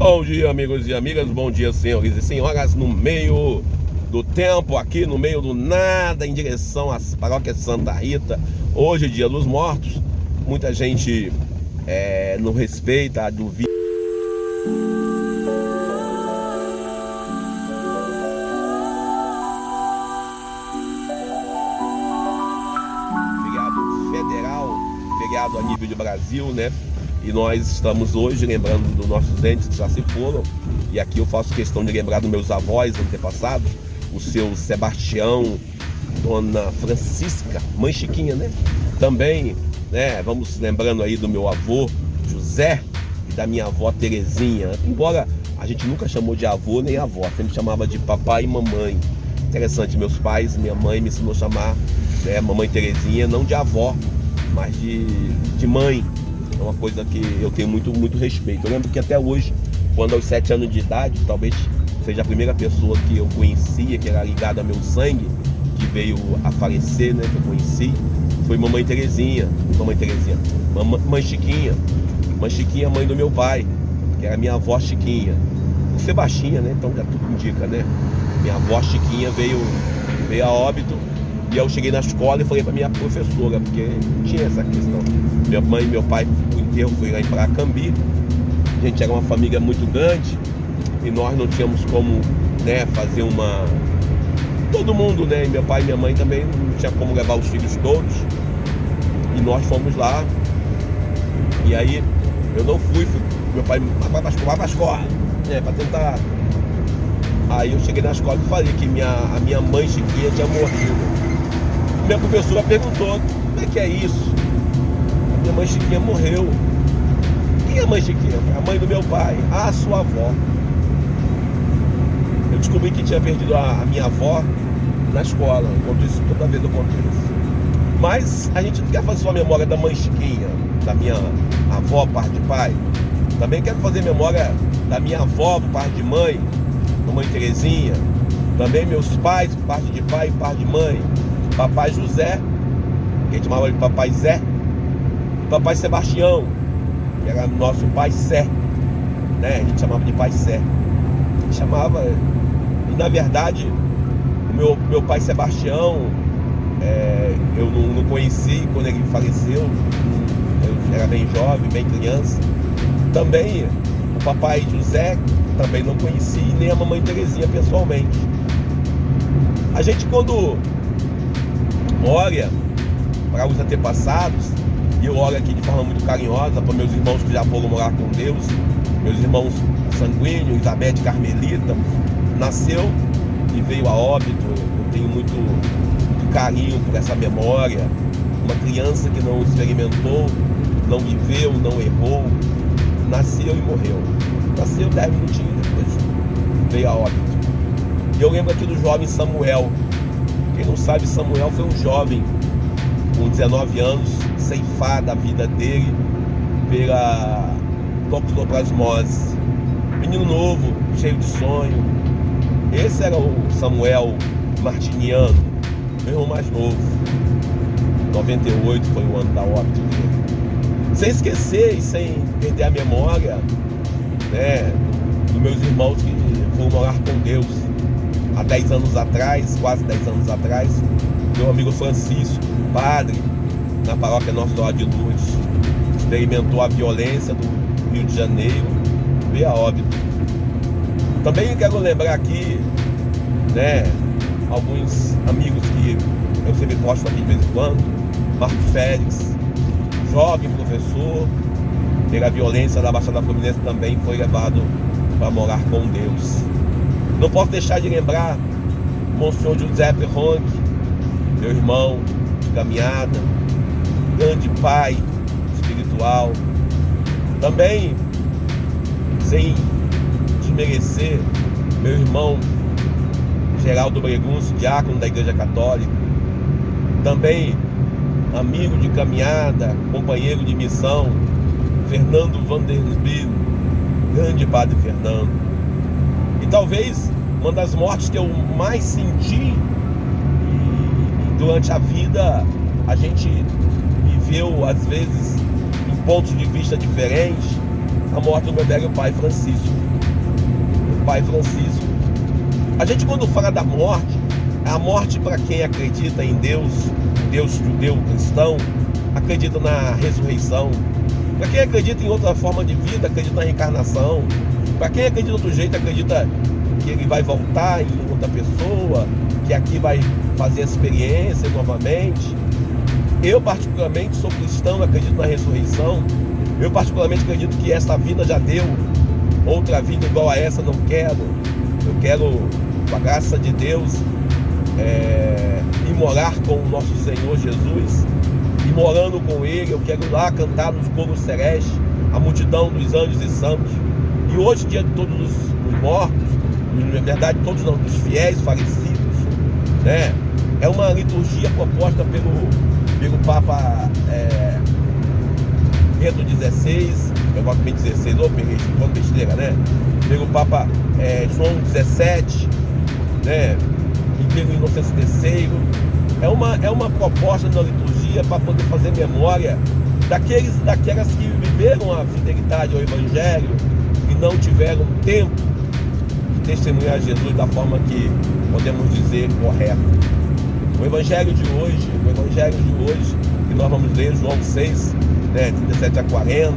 Bom dia, amigos e amigas, bom dia, senhores e senhoras. No meio do tempo, aqui no meio do nada, em direção à paróquia Santa Rita. Hoje é dia dos mortos. Muita gente não respeita, duvida. Feriado federal, feriado a nível de Brasil, né? E nós estamos hoje lembrando dos nossos entes que já se foram. E aqui eu faço questão de lembrar dos meus avós antepassados, o seu Sebastião, Dona Francisca, Mãe Chiquinha, né? Também, né, vamos lembrando aí do meu avô José e da minha avó Terezinha. Embora a gente nunca chamou de avô nem avó, sempre chamava de papai e mamãe. Interessante, meus pais, minha mãe me ensinou a chamar, né, mamãe Terezinha, não de avó, mas de mãe. É uma coisa que eu tenho muito respeito. Eu lembro que até hoje, quando aos 7 anos de idade, talvez seja a primeira pessoa que eu conhecia, que era ligada ao meu sangue, que veio a falecer, né, que eu conheci, foi Mamãe Chiquinha. Mãe Chiquinha, mãe do meu pai, que era minha avó Chiquinha. O Sebastião, né, então já tudo indica, né? Minha avó Chiquinha veio a óbito. E eu cheguei na escola e falei para minha professora, porque tinha essa questão. Minha mãe e meu pai, o enterro foi lá em Paracambi. A gente era uma família muito grande e nós não tínhamos como, né, fazer uma... Todo mundo, né, meu pai e minha mãe também não tinha como levar os filhos todos. E nós fomos lá. E aí eu não fui. Meu pai vai pra escola, né, para tentar... Aí eu cheguei na escola e falei que a minha mãe Chiquinha tinha morrido. Minha professora perguntou: como é que é isso? A minha mãe Chiquinha morreu. Quem é a mãe Chiquinha? A mãe do meu pai. A sua avó. Eu descobri que tinha perdido a minha avó na escola. Enquanto isso, toda vez eu conto isso. Mas a gente não quer fazer só a memória da mãe Chiquinha, da minha avó, par de pai. Também quero fazer memória da minha avó, par de mãe, mamãe Terezinha. Também meus pais, parte de pai e parte de mãe. Papai José, que a gente chamava de Papai Zé, e Papai Sebastião, que era nosso Pai Sé, né? A gente chamava de Pai Sé. A gente chamava, e na verdade, o meu pai Sebastião, eu não conheci quando ele faleceu, eu era bem jovem, bem criança. Também o Papai José, também não conheci, nem a Mamãe Terezinha pessoalmente. A gente, quando olha para os antepassados, e eu olho aqui de forma muito carinhosa para meus irmãos que já foram morar com Deus, meus irmãos sanguíneos, Elizabeth Carmelita, nasceu e veio a óbito. Eu tenho muito carinho por essa memória. Uma criança que não experimentou, não viveu, não errou, nasceu e morreu. Nasceu 10 minutinhos depois, veio a óbito. E eu lembro aqui do jovem Samuel. Quem não sabe, Samuel foi um jovem com 19 anos, ceifado a vida dele pela toxoplasmose. Menino novo, cheio de sonho. Esse era o Samuel Martiniano, meu irmão mais novo. 98 foi o ano da óbito dele. Sem esquecer e sem perder a memória, né, dos meus irmãos que foram morar com Deus há 10 anos atrás, quase 10 anos atrás. Meu amigo Francisco, padre na paróquia Nossa Senhora de Lourdes, experimentou a violência do Rio de Janeiro, veio a óbito. Também quero lembrar aqui, né, alguns amigos que eu sempre posto aqui de vez em quando. Marco Félix, jovem professor, pela violência da Baixada Fluminense, também foi levado para morar com Deus. Não posso deixar de lembrar Monsenhor Giuseppe Ronchi, meu irmão de caminhada, grande pai espiritual. Também, sem desmerecer, meu irmão Geraldo Breguncio, diácono da Igreja Católica. Também, amigo de caminhada, companheiro de missão, Fernando Vanderbilt, grande padre Fernando. E talvez uma das mortes que eu mais senti, e durante a vida a gente viveu às vezes em pontos de vista diferentes, a morte do meu velho pai Francisco. Pai Francisco. A gente, quando fala da morte, a morte para quem acredita em Deus, Deus judeu, cristão, acredita na ressurreição. Para quem acredita em outra forma de vida, acredita na reencarnação. Para quem acredita de outro jeito, acredita que ele vai voltar em outra pessoa, que aqui vai fazer a experiência novamente. Eu particularmente sou cristão, acredito na ressurreição. Eu particularmente acredito que essa vida já deu. Outra vida igual a essa não quero. Eu quero, com a graça de Deus, ir morar com o nosso Senhor Jesus. E morando com Ele, eu quero ir lá cantar nos coros celestes, a multidão dos anjos e santos. E hoje, dia de todos os mortos, na verdade, todos não, dos fiéis falecidos, né? É uma liturgia proposta pelo Papa Bento XVI, eu gosto bem 16, ou besteira, né? Pelo Papa João XVII, né? E pelo Inocêncio III. É uma proposta da liturgia para poder fazer memória daquelas que viveram a fidelidade ao Evangelho e não tiveram tempo de testemunhar Jesus da forma que podemos dizer correta. O Evangelho de hoje, que nós vamos ler, João 6, né, 37 a 40,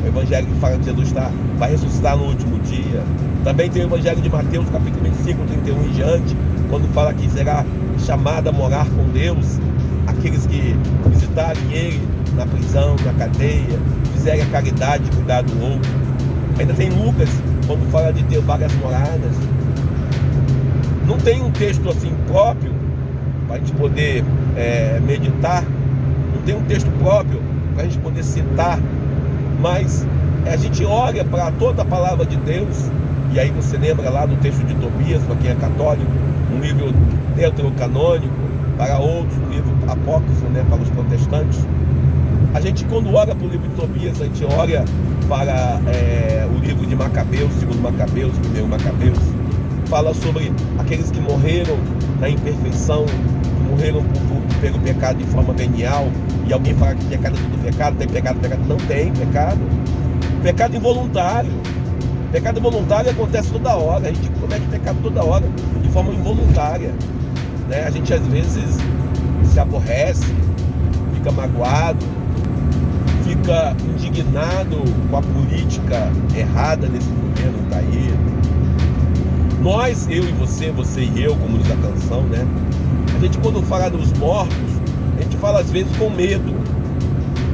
o Evangelho que fala que Jesus vai ressuscitar no último dia. Também tem o Evangelho de Mateus, capítulo 25, 31 em diante, quando fala que será chamado a morar com Deus aqueles que visitarem Ele na prisão, na cadeia, fizerem a caridade de cuidar do outro. Ainda tem Lucas, quando fala de ter várias moradas. Não tem um texto assim próprio para a gente poder meditar, não tem um texto próprio para a gente poder citar, mas a gente olha para toda a palavra de Deus, e aí você lembra lá do texto de Tobias, para quem é católico, um livro deuterocanônico, para outros um livro apócrifo, né, para os protestantes. A gente, quando olha para o livro de Tobias, a gente olha para o livro de Macabeus, segundo Macabeus, primeiro Macabeus, fala sobre aqueles que morreram na imperfeição, que morreram pelo pecado de forma venial. E alguém fala que pecado é tudo pecado, tem pecado, não tem pecado. Pecado involuntário. Pecado involuntário acontece toda hora, a gente comete pecado toda hora, de forma involuntária, né? A gente às vezes se aborrece, fica magoado, fica indignado com a política errada desse governo que está aí. Nós, eu e você e eu, como diz a canção, né? A gente, quando fala dos mortos, a gente fala às vezes com medo,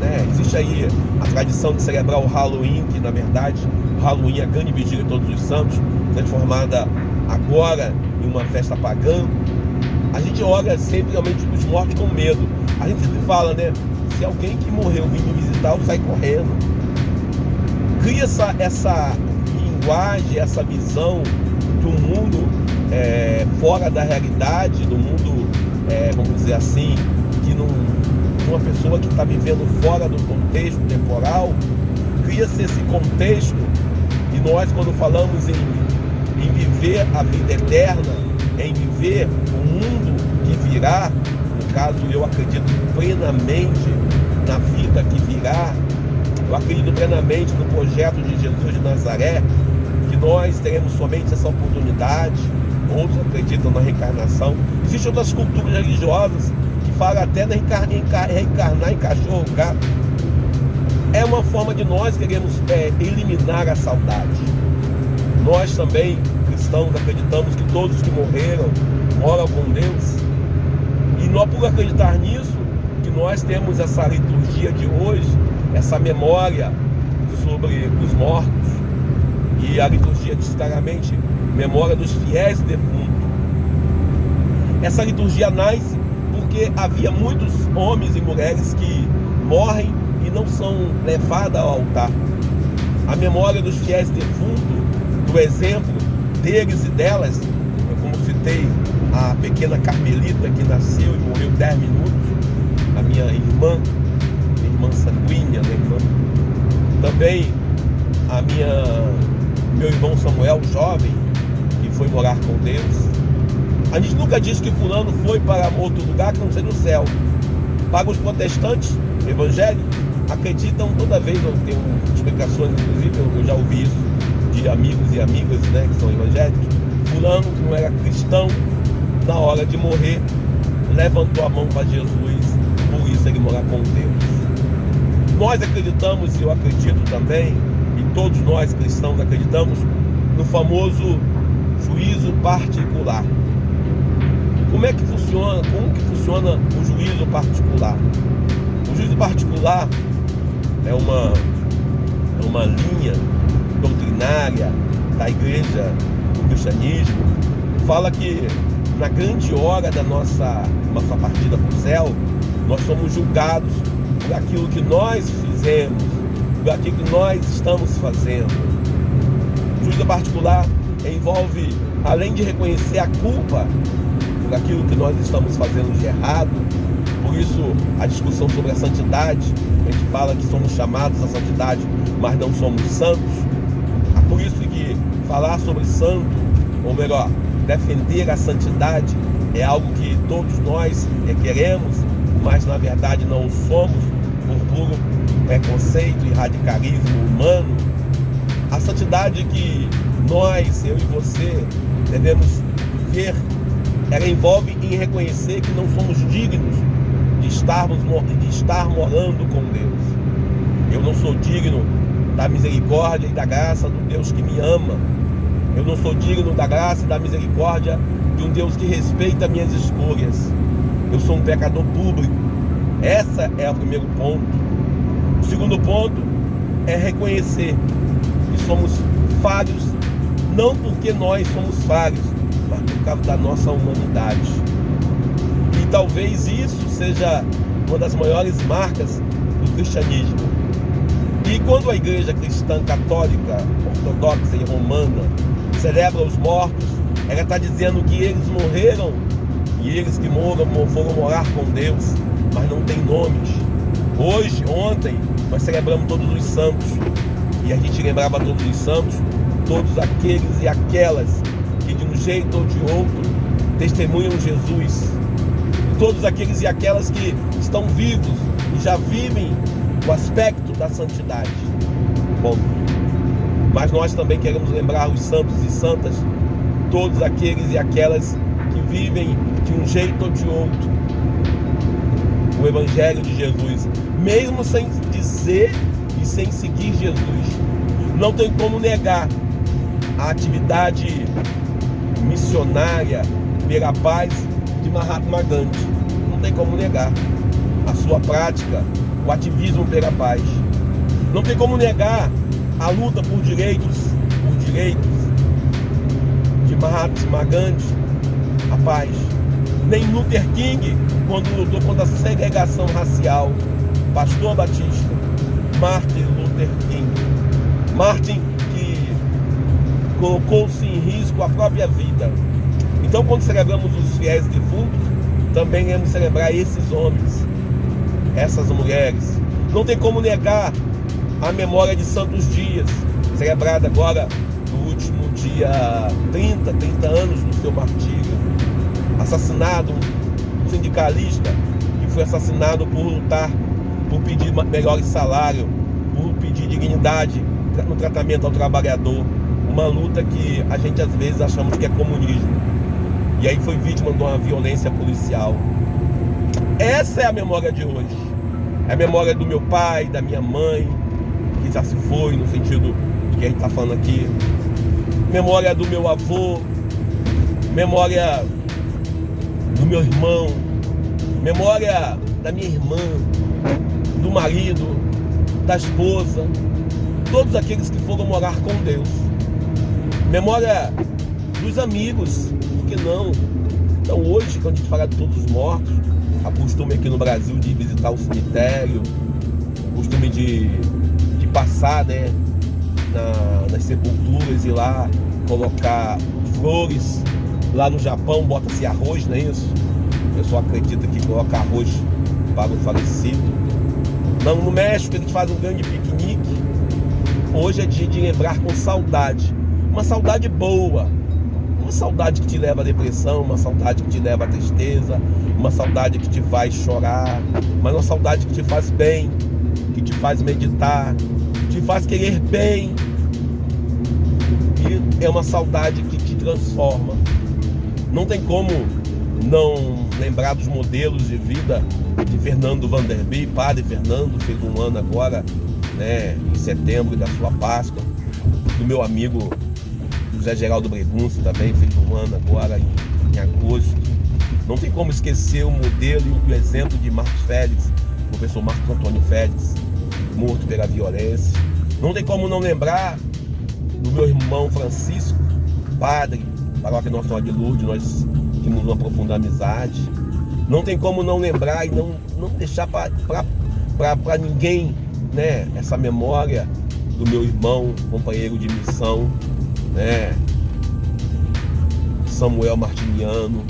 né? Existe aí a tradição de celebrar o Halloween, que na verdade o Halloween é a grande vigília de todos os santos, transformada agora em uma festa pagã. A gente olha sempre realmente os mortos com medo. A gente sempre fala, né? Se alguém que morreu vir me visitar, eu saio correndo. Cria essa linguagem, essa visão do mundo fora da realidade, do mundo, vamos dizer assim, que uma pessoa que está vivendo fora do contexto temporal. Cria-se esse contexto, e nós, quando falamos em viver a vida eterna, em viver o mundo que virá, no caso eu acredito plenamente na vida que virá, eu acredito plenamente no projeto de Jesus de Nazaré, que nós teremos somente essa oportunidade. Outros acreditam na reencarnação. Existem outras culturas religiosas que falam até na reencarnar em cachorro, gato. É uma forma de nós queremos eliminar a saudade. Nós também, cristãos, acreditamos que todos que morreram moram com Deus. E nós, por acreditar nisso, que nós temos essa liturgia de hoje, essa memória sobre os mortos. E a liturgia diz claramente, memória dos fiéis defuntos. Essa liturgia nasce porque havia muitos homens e mulheres que morrem e não são levados ao altar. A memória dos fiéis defuntos, do exemplo deles e delas, como citei a pequena Carmelita que nasceu e morreu 10 minutos, a minha irmã sanguínea, minha irmã. Também meu irmão Samuel, jovem, que foi morar com Deus. A gente nunca diz que fulano foi para outro lugar que não seja o céu. Para os protestantes evangélicos, acreditam toda vez, eu tenho explicações, inclusive eu já ouvi isso de amigos e amigas, né, que são evangélicos. Fulano, que não era cristão, na hora de morrer, levantou a mão para Jesus, por isso ele morar com Deus. Nós acreditamos, e eu acredito também, e todos nós cristãos acreditamos, no famoso juízo particular. Como que funciona o juízo particular? O juízo particular é uma linha doutrinária da igreja do cristianismo. Fala que na grande hora da nossa partida para o céu, nós somos julgados por aquilo que nós fizemos, por aquilo que nós estamos fazendo. O juízo particular envolve, além de reconhecer a culpa por aquilo que nós estamos fazendo de errado, por isso a discussão sobre a santidade, a gente fala que somos chamados à santidade, mas não somos santos. Por isso que falar sobre santo, ou melhor, defender a santidade é algo que todos nós queremos, mas na verdade não somos, por puro preconceito e radicalismo humano. A santidade que nós, eu e você, devemos viver, ela envolve em reconhecer que não somos dignos de estar morando com Deus. Eu não sou digno da misericórdia e da graça do Deus que me ama. Eu não sou digno da graça e da misericórdia de um Deus que respeita minhas escolhas. Eu sou um pecador público. Esse é o primeiro ponto. O segundo ponto é reconhecer que somos falhos, não porque nós somos falhos, mas por causa da nossa humanidade. E talvez isso seja uma das maiores marcas do cristianismo. E quando a igreja cristã católica, ortodoxa e romana celebra os mortos, ela está dizendo que eles morreram e eles que foram morar com Deus, mas não tem nomes. Ontem, nós celebramos todos os santos e a gente lembrava todos os santos, todos aqueles e aquelas que de um jeito ou de outro testemunham Jesus, todos aqueles e aquelas que estão vivos e já vivem o aspecto da santidade. Bom, mas nós também queremos lembrar os santos e santas, todos aqueles e aquelas que vivem de um jeito ou de outro o Evangelho de Jesus, mesmo sem dizer e sem seguir Jesus. Não tem como negar a atividade missionária pela paz de Mahatma Gandhi. Não tem como negar a sua prática, o ativismo pela paz. Não tem como negar a luta por direitos de Mahatma Gandhi, a paz. Nem Luther King, quando lutou contra a segregação racial, Pastor Batista, Martin Luther King. Martin que colocou-se em risco a própria vida. Então, quando celebramos os fiéis defuntos, também iremos celebrar esses homens, essas mulheres. Não tem como negar a memória de Santos Dias, celebrada agora no último dia 30 anos do seu martírio. Assassinado, um sindicalista que foi assassinado por lutar, por pedir melhor salário, por pedir dignidade no tratamento ao trabalhador. Uma luta que a gente às vezes achamos que é comunismo. E aí foi vítima de uma violência policial. Essa é a memória de hoje. É a memória do meu pai, da minha mãe, que já se foi, no sentido de que a gente está falando aqui. Memória do meu avô, memória do meu irmão, memória da minha irmã, do marido, da esposa, todos aqueles que foram morar com Deus. Memória dos amigos, por que não? Então hoje, quando a gente fala de todos os mortos, há costume aqui no Brasil de visitar o cemitério, costume de passar, né, nas sepulturas e lá colocar flores. Lá no Japão bota-se arroz, não é isso? O pessoal acredita que coloca arroz para o falecido. No México eles fazem um grande piquenique. Hoje é dia de lembrar com saudade. Uma saudade boa. Uma saudade que te leva à depressão, uma saudade que te leva à tristeza, uma saudade que te faz chorar, mas uma saudade que te faz bem, que te faz meditar, te faz querer bem E é uma saudade que te transforma. Não tem como não lembrar dos modelos de vida de Fernando Vanderbilt. Padre Fernando fez um ano agora, né, em setembro, da sua Páscoa. Do meu amigo José Geraldo Bregunci também fez um ano agora em agosto. Não tem como esquecer o modelo e o exemplo de Marcos Félix, professor Marcos Antônio Félix, morto pela violência. Não tem como não lembrar do meu irmão Francisco, padre, paróquia Nossa Senhora de Lourdes, nós tínhamos uma profunda amizade. Não tem como não lembrar e não deixar para ninguém, né, essa memória do meu irmão, companheiro de missão, né, Samuel Martiniano,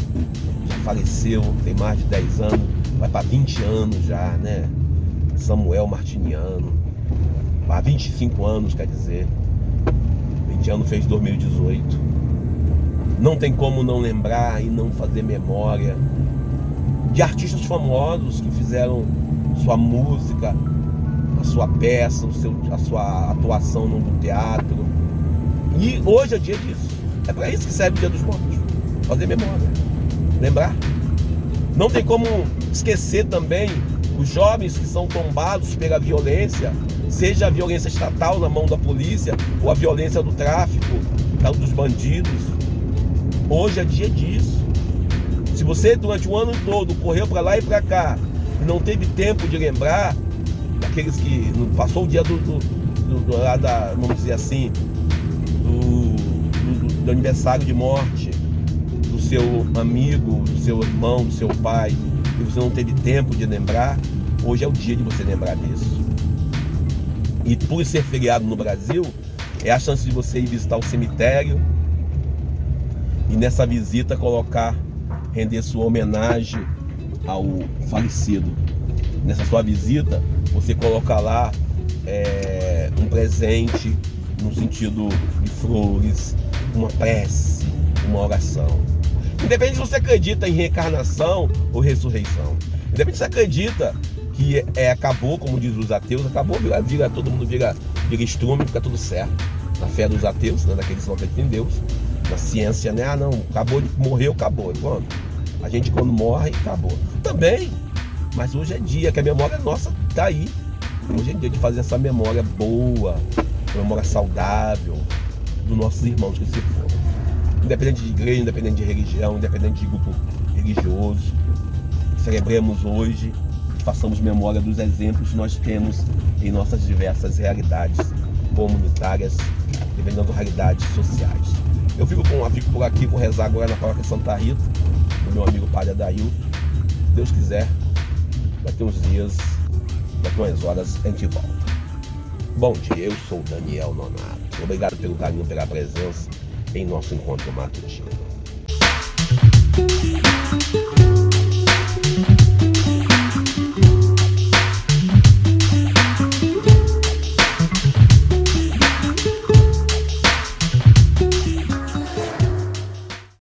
já faleceu, tem mais de 10 anos, vai para 20 anos já, né? Samuel Martiniano, há 25 anos, quer dizer, 20 anos fez 2018. Não tem como não lembrar e não fazer memória de artistas famosos que fizeram sua música, a sua peça, a sua atuação no teatro. E hoje é dia disso. É para isso que serve o Dia dos Mortos. Fazer memória. Lembrar. Não tem como esquecer também os jovens que são tombados pela violência, seja a violência estatal na mão da polícia ou a violência do tráfico, dos bandidos. Hoje é dia disso. Se você durante o ano todo correu para lá e para cá e não teve tempo de lembrar daqueles que passou o dia vamos dizer assim, do aniversário de morte do seu amigo, do seu irmão, do seu pai, e você não teve tempo de lembrar, hoje é o dia de você lembrar disso. E por ser feriado no Brasil, é a chance de você ir visitar o cemitério e nessa visita render sua homenagem ao falecido. Nessa sua visita, você coloca lá um presente no sentido de flores, uma prece, uma oração. Independente se você acredita em reencarnação ou ressurreição, independente se você acredita que acabou, como diz os ateus, acabou, todo mundo vira estrume, fica tudo certo. Na fé dos ateus, né, daqueles que não acreditam em Deus, na ciência, né? Não, morreu, acabou. E quando? A gente quando morre, acabou. Também, mas hoje é dia, que a memória nossa tá aí. Hoje é dia de fazer essa memória boa, uma memória saudável dos nossos irmãos que se foram. Independente de igreja, independente de religião, independente de grupo religioso, celebremos hoje e façamos memória dos exemplos que nós temos em nossas diversas realidades comunitárias e vendendo realidades sociais. Eu fico por aqui, vou rezar agora na paróquia Santa Rita, com o meu amigo Padre Adailton. Se Deus quiser, daqui uns dias, daqui umas horas, a gente volta. Bom dia, eu sou Daniel Nonato. Obrigado pelo carinho, pela presença em nosso encontro matutino.